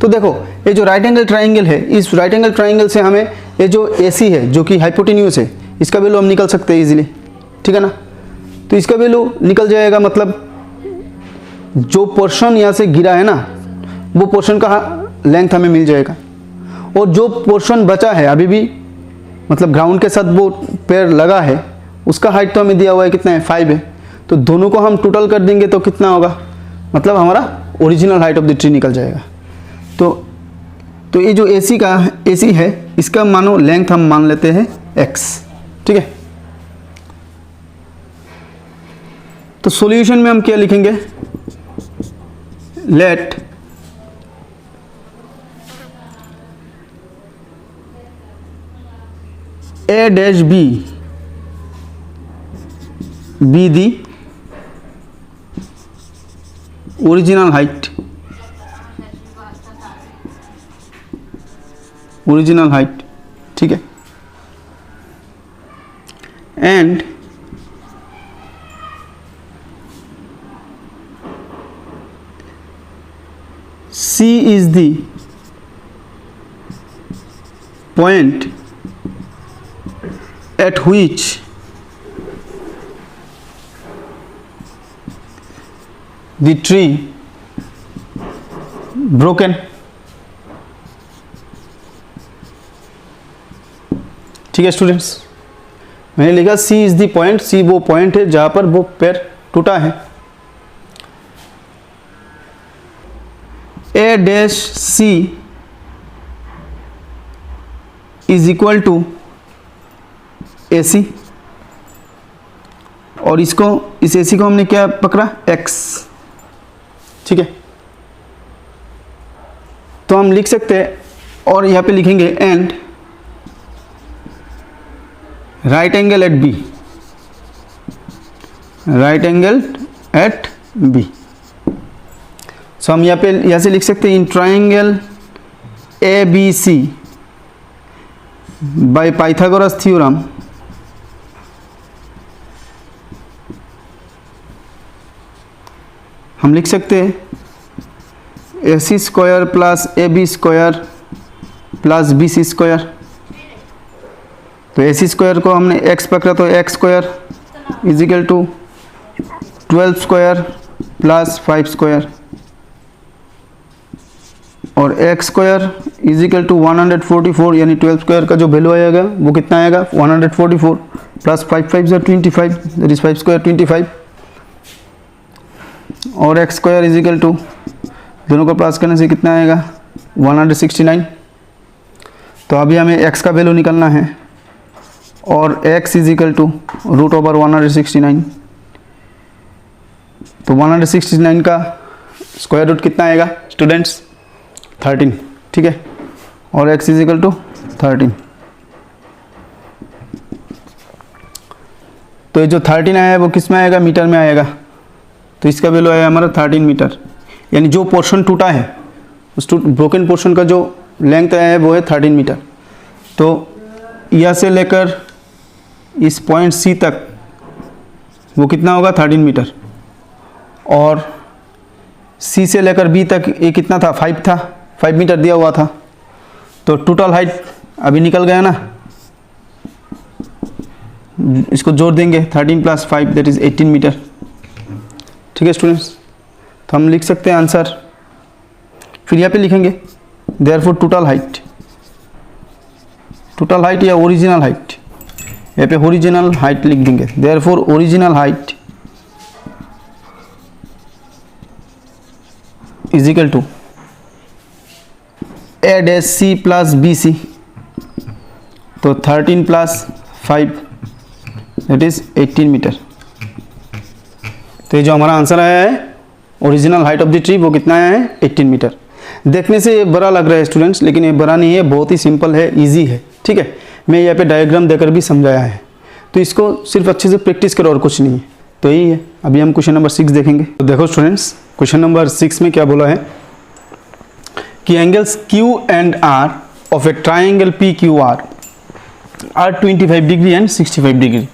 तो देखो ये जो राइट एंगल ट्राइंगल है, इस राइट एंगल ट्राइंगल से हमें ये जो AC है जो कि हाइपोटेन्यूज है, इसका वैल्यू हम निकल सकते हैं इजीली, ठीक है ना। तो इसका वैल्यू निकल जाएगा, मतलब जो पोर्शन यहाँ से गिरा है ना वो पोर्शन का लेंथ हमें मिल जाएगा, और जो पोर्शन बचा है अभी भी मतलब ग्राउंड के साथ वो पैर लगा है उसका हाइट तो हमें दिया हुआ है कितना है, 5 है। तो दोनों को हम टोटल कर देंगे तो कितना होगा, मतलब हमारा original height of the tree निकल जाएगा। तो ये जो AC है इसका मानो लेंथ हम मान लेते हैं x, ठीक है। तो सॉल्यूशन में हम क्या लिखेंगे, late A dash B be the original height, ठीक है, and C is the point at which the tree broken, ठीक है स्टूडेंट्स। मैंने लिखा C is the point, C वो पॉइंट है जहां पर वो पैर टूटा है। A dash C is equal to AC, और इसको इस AC को हमने क्या पकड़ा, X, ठीक है। तो हम लिख सकते हैं और यहाँ पे लिखेंगे and right angle at B, right angle at B। So हम यहाँ से लिख सकते हैं in triangle ABC by Pythagoras theorem हम लिख सकते हैं AC square plus AB square plus BC square. तो AC स्क्वायर को हमने x पकड़ा तो x square is equal to 12 square plus 5 square, और x square is equal to 144, यानी 12 स्क्वायर का जो वैल्यू आएगा वो कितना आएगा 144 प्लस 5 5 25, दैट इज 5 स्क्वायर 25, और x square is equal to दोनों को प्लस करने से कितना आएगा 169। तो अभी हमें x का वैल्यू निकालना है और x is equal to root over 169। तो 169 का स्क्वायर रूट कितना आएगा स्टूडेंट्स 13, ठीक है, और x इज इक्वल टू 13। तो ये जो 13 आया है वो किस में आएगा, मीटर में आएगा। तो इसका वैल्यू आया हमारा 13 मीटर, यानी जो पोर्शन टूटा है उस ब्रोकन पोर्शन का जो लेंथ आया है वो है 13 मीटर। तो यहाँ से लेकर इस पॉइंट C तक वो कितना होगा 13 मीटर, और C से लेकर B तक ये कितना था 5 था, 5 मीटर दिया हुआ था। तो टोटल हाइट अभी निकल गया ना, इसको जोड़ देंगे 13 प्लस 5 दैट इज 18 मीटर, ठीक है स्टूडेंट्स। तो हम लिख सकते हैं आंसर फिर यहाँ पे लिखेंगे देयरफॉर टोटल हाइट या ओरिजिनल हाइट, यहाँ पे ओरिजिनल हाइट लिख देंगे। Therefore original height is equal to A dash C plus B C, तो 13 प्लस 5 दैट इज 18 मीटर। तो ये जो हमारा आंसर आया है original height of the tree वो कितना आया है 18 मीटर। देखने से ये बड़ा लग रहा है स्टूडेंट्स, लेकिन ये बड़ा नहीं है, बहुत ही सिंपल है, इजी है। ठीक है, मैं यहाँ पे डायग्राम देकर भी समझाया है, तो इसको सिर्फ अच्छे से प्रैक्टिस करो और कुछ नहीं है। तो यही है। अभी हम क्वेश्चन नंबर 6 देखेंगे। तो देखो स्टूडेंट्स, क्वेश्चन नंबर 6 में क्या बोला है कि angles Q and R of a triangle PQR are 25 degree and 65 degree.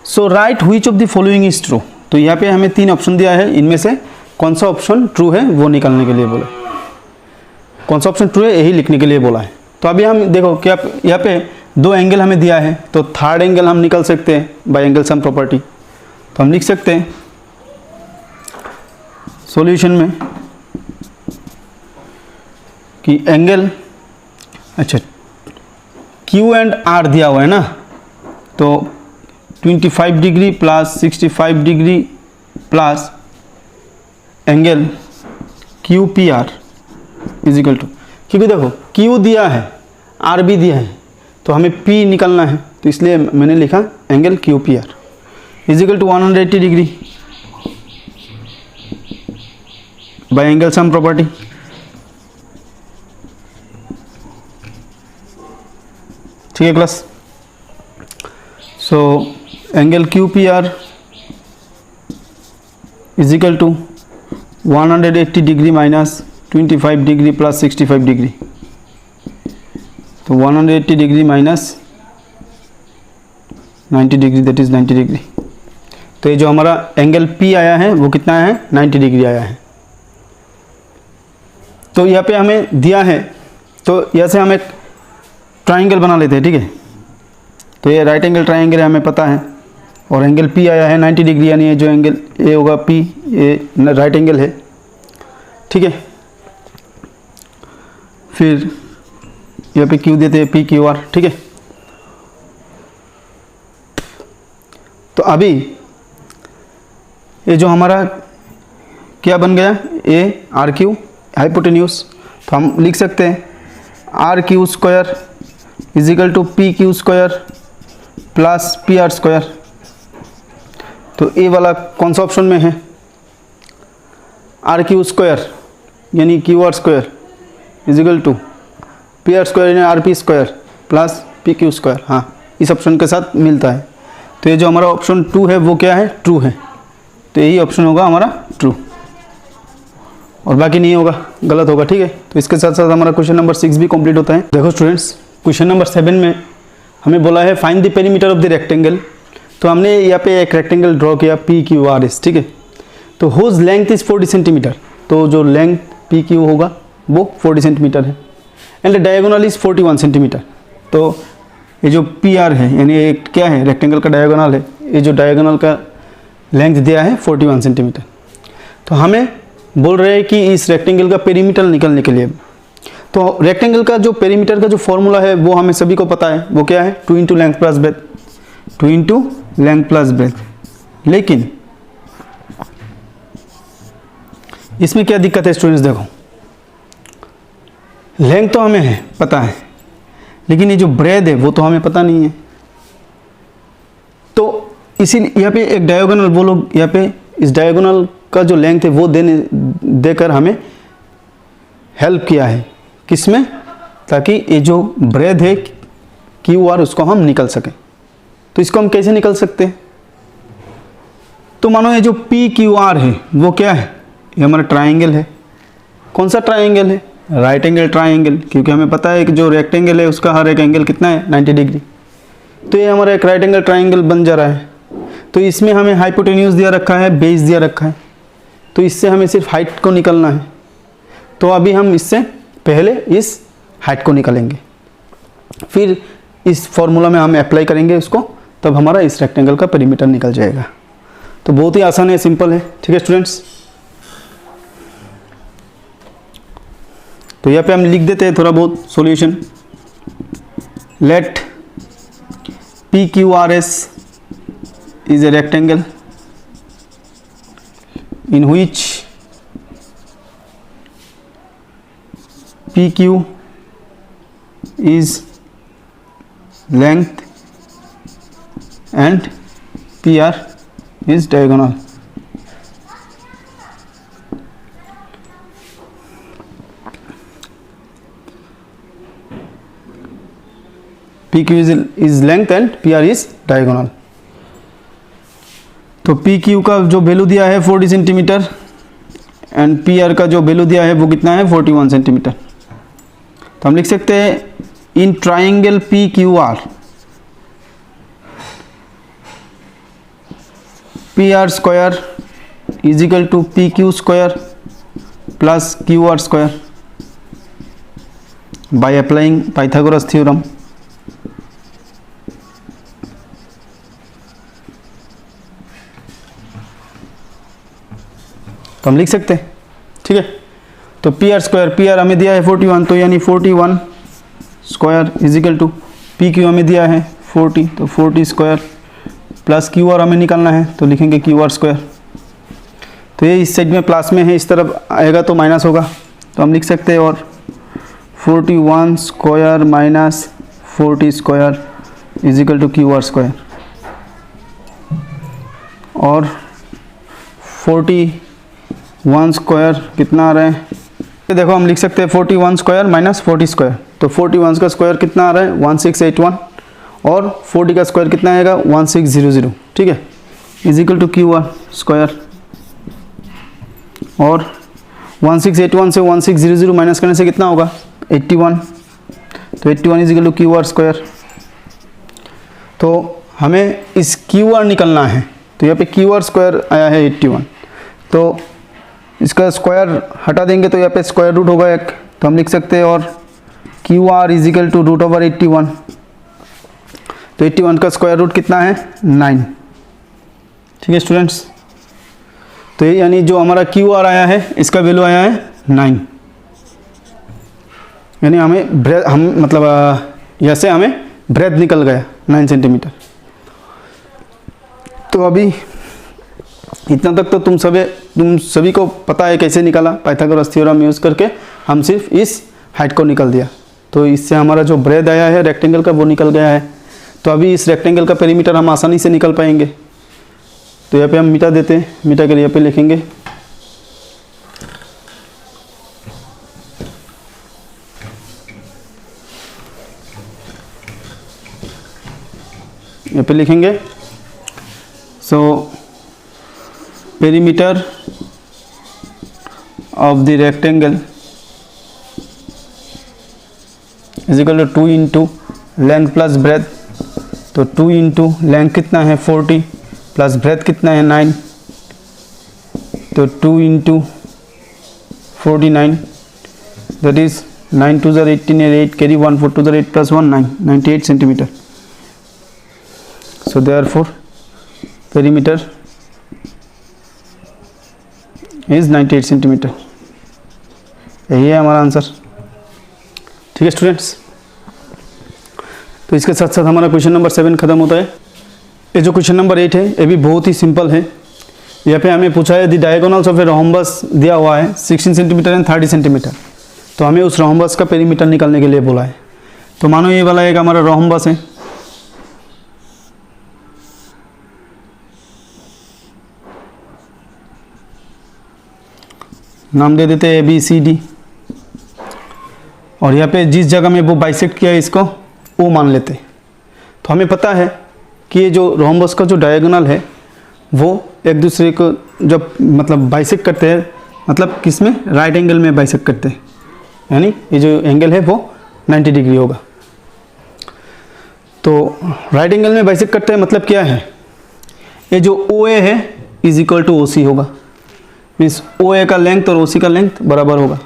So right which of the following is true. तो यहाँ पे हमें 3 ऑप्शन दिया है, इनमें से कौन सा ऑप्शन ट्रू है वो निकालने के लिए बोला, कौन सा ऑप्शन ट्रू है यही लिखने के लिए बोला है। तो अभी हम देखो क्या यहाँ पे 2 एंगल हमें दिया है, तो थर्ड एंगल हम निकाल सकते हैं बाय एंगल सम प्रॉपर्टी। तो हम लिख सकते हैं सॉल्यूशन में कि एंगल, अच्छा Q एंड R दिया हुआ है ना, तो 25 degree plus 65 degree plus angle QPR is equal to, क्योंकि देखो Q दिया है R भी दिया है, तो हमें P निकालना है, तो इसलिए मैंने लिखा angle QPR is equal to 180 degree by angle sum property. ठीक है class. So angle QPR is equal to 180 degree minus 25 degree plus 65 degree, तो 180 degree minus 90 degree that is 90 degree. तो ये जो हमारा एंगल P आया है वो कितना है 90 डिग्री आया है। तो यहाँ पे हमें दिया है, तो यहाँ से हम एक ट्राइंगल बना लेते हैं। ठीक है, तो ये राइट एंगल ट्राइंगल है, हमें पता है, और एंगल P आया है 90 डिग्री, यानी ये जो एंगल ए होगा P ये राइट एंगल है। ठीक है, फिर यहाँ पे Q देते हैं PQR। ठीक है, तो अभी ये जो हमारा क्या बन गया ARQ हाइपोटेन्यूज, तो हम लिख सकते हैं RQ square is equal to PQ square plus PR square. तो ए वाला कौन सा ऑप्शन में है RQ स्क्वायर यानी QR square is equal to PR square यानी RP square plus PQ square, हाँ इस ऑप्शन के साथ मिलता है। तो ये जो हमारा ऑप्शन 2 है वो क्या है ट्रू है, तो यही ऑप्शन होगा हमारा ट्रू, और बाकी नहीं होगा, गलत होगा। ठीक है, तो इसके साथ साथ हमारा क्वेश्चन नंबर 6 भी कंप्लीट होता है। देखो स्टूडेंट्स, क्वेश्चन नंबर 7 में हमें बोला है find the perimeter of the rectangle. तो हमने यहाँ पे एक रेक्टेंगल ड्रॉ किया PQRS। ठीक है, तो हुज लेंथ इज 40 सेंटीमीटर, तो जो लेंथ PQ होगा वो 40 सेंटीमीटर है, एंड डायगोनल इज 41 सेंटीमीटर। तो ये जो PR है यानी एक क्या है रेक्टेंगल का डायगोनल है, ये जो डायगोनल का लेंथ दिया है 41 सेंटीमीटर। तो हमें बोल रहे हैं कि इस रेक्टेंगल का पेरीमीटर निकालने के लिए, तो रेक्टेंगल का जो पेरीमीटर का जो फॉर्मूला है वो हमें सभी को पता है, वो क्या है 2 into length plus breadth, 2 into length plus breadth. लेकिन इसमें क्या दिक्कत है स्टूडेंट्स, देखो लेंथ तो हमें है पता है, लेकिन ये जो ब्रेथ है वो तो हमें पता नहीं है। तो इसीलिए यहाँ पे एक डायगोनल, वो लोग यहाँ पे इस डायगोनल का जो लेंथ है वो देकर हमें हेल्प किया है, किसमें, ताकि ये जो ब्रेथ है QR उसको हम निकल सकें। तो इसको हम कैसे निकल सकते हैं, तो मानो ये जो PQR है वो क्या है, ये हमारा ट्राइंगल है। कौन सा ट्राइंगल है, राइट एंगल ट्राइंगल, क्योंकि हमें पता है कि जो रेक्टेंगल है उसका हर एक एंगल कितना है 90 डिग्री। तो ये हमारा एक राइट एंगल ट्राइंगल बन जा रहा है। तो इसमें हमें हाइपोटेन्यूज दिया रखा है, बेस दिया रखा है, तो इससे हमें सिर्फ हाइट को निकलना है। तो अभी हम इससे पहले इस हाइट को निकालेंगे, फिर इस फॉर्मूला में हम अप्लाई करेंगे उसको, तब हमारा इस रेक्टेंगल का पेरीमीटर निकल जाएगा। तो बहुत ही आसान है, सिंपल है। ठीक है स्टूडेंट्स, तो यहाँ पे हम लिख देते हैं थोड़ा बहुत solution. Let PQRS is a rectangle in which PQ is length and PR is diagonal. PQ is length and PR is diagonal. तो PQ का जो वैल्यू दिया है 40 सेंटीमीटर एंड PR का जो वैल्यू दिया है वो कितना है 41 सेंटीमीटर। तो हम लिख सकते हैं in triangle PQR PR square is equal to PQ square plus QR square by applying Pythagoras theorem. तो हम लिख सकते हैं, ठीक है। तो PR स्क्वायर, PR हमें दिया है 41, तो यानी 41 square is equal to PQ हमें दिया है 40, तो 40 स्क्वायर प्लस QR हमें निकालना है, तो लिखेंगे QR स्क्वायर। तो ये इस साइड में प्लस में है, इस तरफ आएगा तो माइनस होगा, तो हम लिख सकते हैं और 41 square minus 40 square is equal to QR square. और 41 स्क्वायर कितना आ रहा है, देखो हम लिख सकते हैं 41 स्क्वायर माइनस 40 स्क्वायर। तो 41 का स्क्वायर कितना आ रहा है 1681 और 40 का स्क्वायर कितना आएगा 1600, ठीक है, is equal to QR square. और 1681 से 1600 माइनस करने से कितना होगा 81, तो 81 is equal to QR square. तो हमें इस QR निकलना है, तो यहाँ पे QR स्क्वायर आया है 81, तो इसका स्क्वायर हटा देंगे तो यहाँ पे स्क्वायर रूट होगा एक, तो हम लिख सकते हैं और QR is equal to root over 81। तो 81 का स्क्वायर रूट कितना है 9, ठीक है स्टूडेंट्स। तो ये यानी जो हमारा QR आया है इसका वैल्यू आया है 9, यानी हमें ब्रेथ हम मतलब यहाँ हमें ब्रेथ निकल गया 9 सेंटीमीटर। तो अभी इतना तक तो तुम सभी को पता है कैसे निकाला, पाइथागोरस थ्योरम यूज़ करके हम सिर्फ इस हाइट को निकाल दिया। तो इससे हमारा जो ब्रेथ आया है रेक्टेंगल का वो निकल गया है। तो अभी इस रेक्टेंगल का पेरीमीटर हम आसानी से निकल पाएंगे। तो यहाँ पे हम मिटा देते हैं, मिटा कर यहाँ पे लिखेंगे यहाँ पे लिखेंगे सो perimeter of the rectangle is equal to 2 into length plus breadth। तो 2 into length कितना है 40 प्लस breadth कितना है 9, तो 2 into 49 that is 9 to the 18 and 8 carry 1 4 to the 8 plus 1 9 98 centimetre. so therefore perimeter is 98 centimetre. यही है हमारा answer, ठीक है स्टूडेंट्स। तो इसके साथ साथ हमारा क्वेश्चन नंबर 7 खत्म होता है। ये जो क्वेश्चन नंबर 8 है ये भी बहुत ही सिंपल है। यहाँ पे हमें पूछा है the diagonals of a rhombus दिया हुआ है 16 सेंटीमीटर एंड 30 सेंटीमीटर। तो हमें उस रोम्बस का पेरीमीटर निकालने के लिए बोला है। तो मानो ये वाला एक हमारा रोम्बस है, नाम दे देते हैं ABCD, और यहाँ पे जिस जगह में वो बाइसेक्ट किया है इसको O मान लेते हैं। तो हमें पता है कि ये जो रोम्बस का जो डायगोनल है वो एक दूसरे को जब मतलब बाइसेक्ट करते हैं, मतलब किस में राइट एंगल में बाइसेक्ट करते हैं, यानी ये जो एंगल है वो 90 डिग्री होगा। तो राइट एंगल में बाइसेक्ट करते हैं मतलब क्या है, ये जो OA है इज इक्वल टू OC होगा, मीन्स OA का लेंथ और OC का लेंथ बराबर होगा।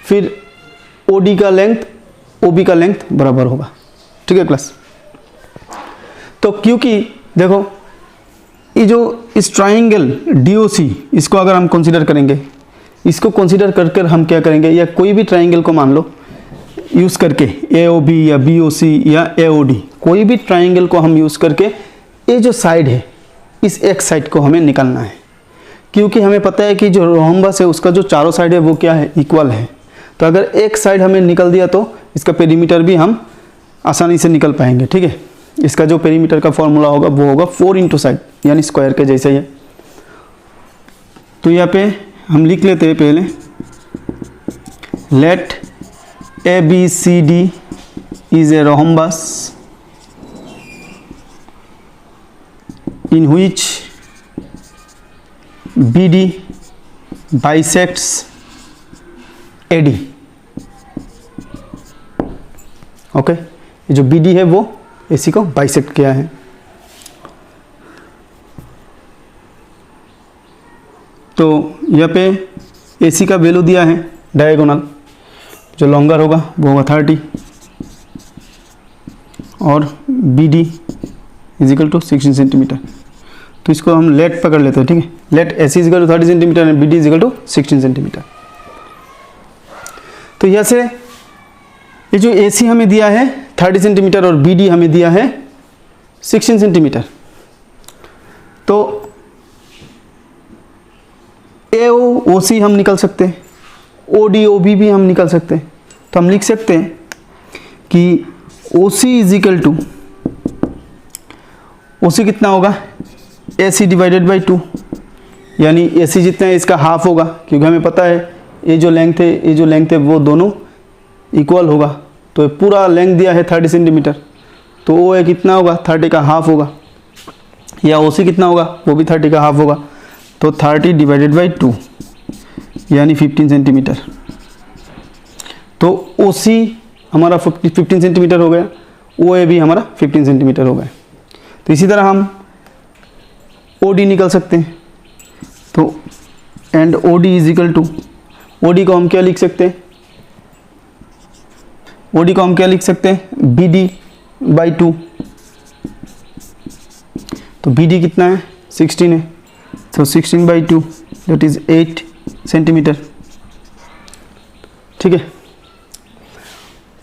फिर OD का लेंथ OB का लेंथ बराबर होगा, ठीक है क्लास। तो क्योंकि देखो ये जो इस ट्राइंगल DOC इसको अगर हम कंसीडर करेंगे, इसको कंसीडर कर कर हम क्या करेंगे, या कोई भी ट्राइंगल को मान लो यूज़ करके, AOB या BOC या AOD, कोई भी ट्राइंगल को हम यूज़ करके ये जो साइड है इस एक साइड को हमें निकालना है, क्योंकि हमें पता है कि जो रोम्बस है उसका जो चारों साइड है वो क्या है, इक्वल है। तो अगर एक साइड हमें निकल दिया तो इसका पेरीमीटर भी हम आसानी से निकल पाएंगे। ठीक है, इसका जो पेरीमीटर का फॉर्मूला होगा वो होगा 4 इंटू साइड, यानी स्क्वायर के जैसे ही है। तो यहाँ पे हम लिख लेते हैं पहले, let ABCD is a rhombus in which BD bisects AD। Okay, ये जो BD है वो AC को बाइसेक्ट किया है। तो यहाँ पे AC का वैल्यू दिया है डायगोनल, जो लॉन्गर होगा वो होगा 30 और BD इजिकल टू 16 सेंटीमीटर। तो इसको हम लेट पकड़ लेते हैं। ठीक है, let AC is equal to 30 centimetre and BD is equal to 16 centimetre. तो यहाँ से ये जो AC हमें दिया है 30 सेंटीमीटर और BD हमें दिया है 16 सेंटीमीटर। तो AOC हम निकल सकते हैं, OD-OB भी हम निकल सकते हैं। तो हम लिख सकते हैं कि OC इजिकल टू, OC कितना होगा, AC डिवाइडेड बाई 2, यानी AC जितना है इसका हाफ होगा, क्योंकि हमें पता है ये जो लेंथ है वो दोनों इक्वल होगा। तो पूरा लेंथ दिया है 30 सेंटीमीटर, तो OA कितना होगा, 30 का हाफ होगा, या OC कितना होगा, वो भी 30 का हाफ होगा। तो 30 डिवाइडेड बाई 2 यानी 15 सेंटीमीटर। तो OC हमारा 15 सेंटीमीटर हो गया, OA भी हमारा 15 सेंटीमीटर हो गया। तो इसी तरह हम OD निकल सकते हैं। तो and OD is equal to, OD को हम क्या लिख सकते हैं, OD को हम क्या लिख सकते हैं, BD बाई 2। तो BD कितना है, 16 है, तो 16 बाई 2 दैट इज 8 सेंटीमीटर। ठीक है,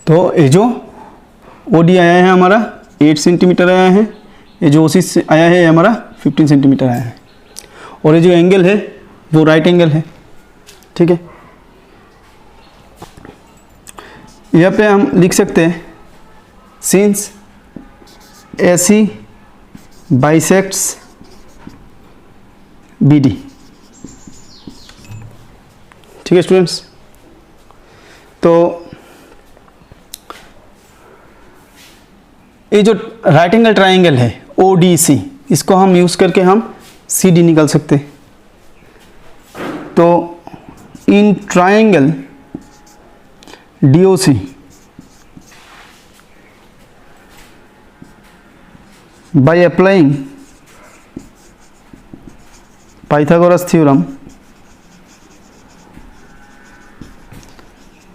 तो ये जो OD आया है हमारा 8 सेंटीमीटर आया है, ये जो OC आया है हमारा 15 सेंटीमीटर आया है, और ये जो एंगल है वो राइट एंगल है। ठीक है, यहाँ पे हम लिख सकते हैं सिंस AC बाइसेक्ट्स BD। ठीक है स्टूडेंट्स, तो ये जो राइट एंगल ट्राइंगल है ODC, इसको हम यूज़ करके हम CD निकाल सकते हैं। तो in triangle DOC by applying Pythagoras theorem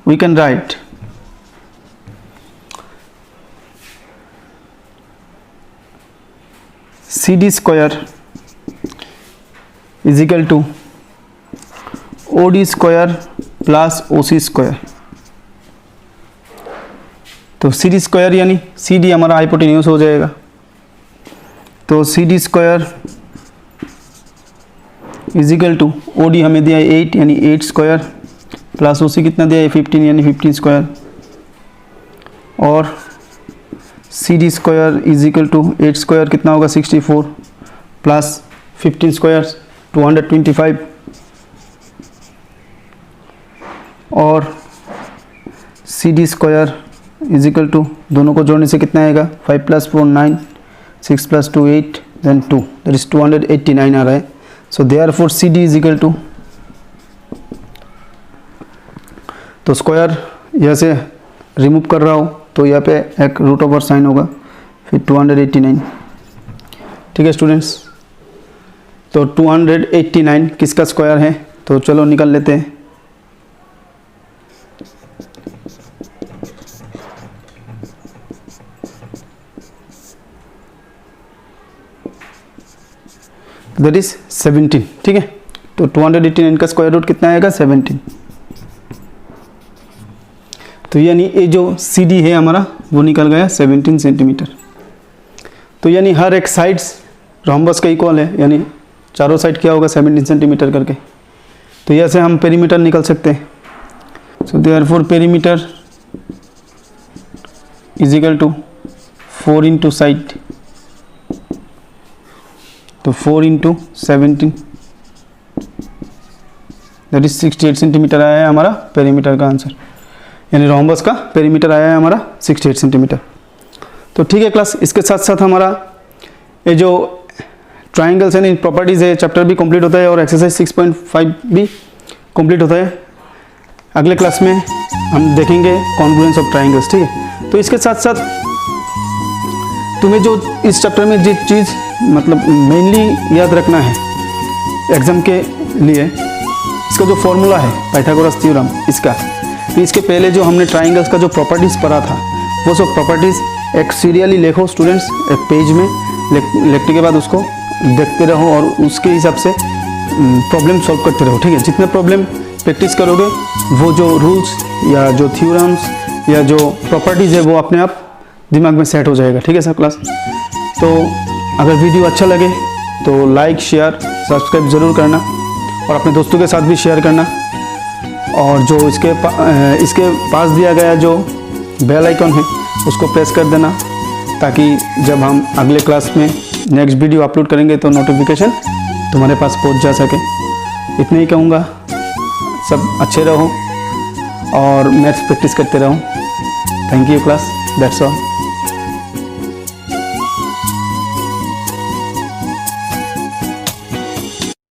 we can write CD square is equal to OD square plus OC square। तो CD स्क्वायर यानी CD हमारा हाइपोटेन्यूज हो जाएगा। तो CD square is equal to OD हमें दिया है 8 यानी 8 स्क्वायर प्लस OC कितना दिया है 15 यानी 15 स्क्वायर, और CD square is equal to 8 square कितना होगा 64 प्लस 15 स्क्वायर 225, और CD square is equal to दोनों को जोड़ने से कितना आएगा 5 + 4 9, 6 + 2 8 देन 2 दैट इज 289 आ रहा है। So therefore CD is equal to, तो स्क्वायर यहाँ से रिमूव कर रहा हो तो यहाँ पे एक रूट ओवर साइन होगा, फिर 289। ठीक है स्टूडेंट्स, तो 289 किसका स्क्वायर है, तो चलो निकल लेते हैं। That is 17। ठीक है, तो 289 का स्क्वायर रूट कितना आएगा 17। तो यानी ये जो सी डी है हमारा वो निकल गया 17 सेंटीमीटर। तो यानी हर एक साइड्स रोम्बस का इक्वल है, यानी चारों साइड क्या होगा 17 सेंटीमीटर करके। तो ऐसे हम पेरीमीटर निकल सकते हैं। So therefore perimeter is equal to 4 into side, तो 4 इंटू 17 दैट इज 68 सेंटीमीटर आया है हमारा पेरीमीटर का आंसर, यानी रोम्बस का पेरीमीटर आया है हमारा 68 सेंटीमीटर। तो ठीक है क्लास, इसके साथ साथ हमारा ये जो ट्राइंगल्स एंड प्रॉपर्टीज़ है चैप्टर भी कंप्लीट होता है और एक्सरसाइज 6.5 भी कंप्लीट होता है। अगले क्लास में हम देखेंगे कॉन्ग्रुएंस ऑफ ट्राइंगल्स, ठीक है। तो इसके साथ साथ तुम्हें जो इस चैप्टर में जिस चीज़ मतलब मेनली याद रखना है एग्जाम के लिए, इसका जो फॉर्मूला है पाइथागोरस थ्योरम इसका, तो इसके पहले जो हमने ट्राइंगल्स का जो प्रॉपर्टीज़ पढ़ा था वो सब प्रॉपर्टीज़ एक सीरियली लिखो स्टूडेंट्स, एक पेज में लिखने के बाद उसको देखते रहो और उसके हिसाब से प्रॉब्लम सॉल्व करते रहो, ठीक है। जितने प्रॉब्लम प्रैक्टिस करोगे वो जो रूल्स या जो थ्योरम्स या जो प्रॉपर्टीज़ है वो अपने आप दिमाग में सेट हो जाएगा, ठीक है सर क्लास। तो अगर वीडियो अच्छा लगे तो लाइक शेयर सब्सक्राइब ज़रूर करना और अपने दोस्तों के साथ भी शेयर करना, और जो इसके पास दिया गया जो बेल आइकन है उसको प्रेस कर देना, ताकि जब हम अगले क्लास में नेक्स्ट वीडियो अपलोड करेंगे तो नोटिफिकेशन तुम्हारे पास पहुंच जा सके। इतना ही कहूँगा, सब अच्छे रहो और मैथ्स प्रैक्टिस करते रहो। Thank you class, that's all.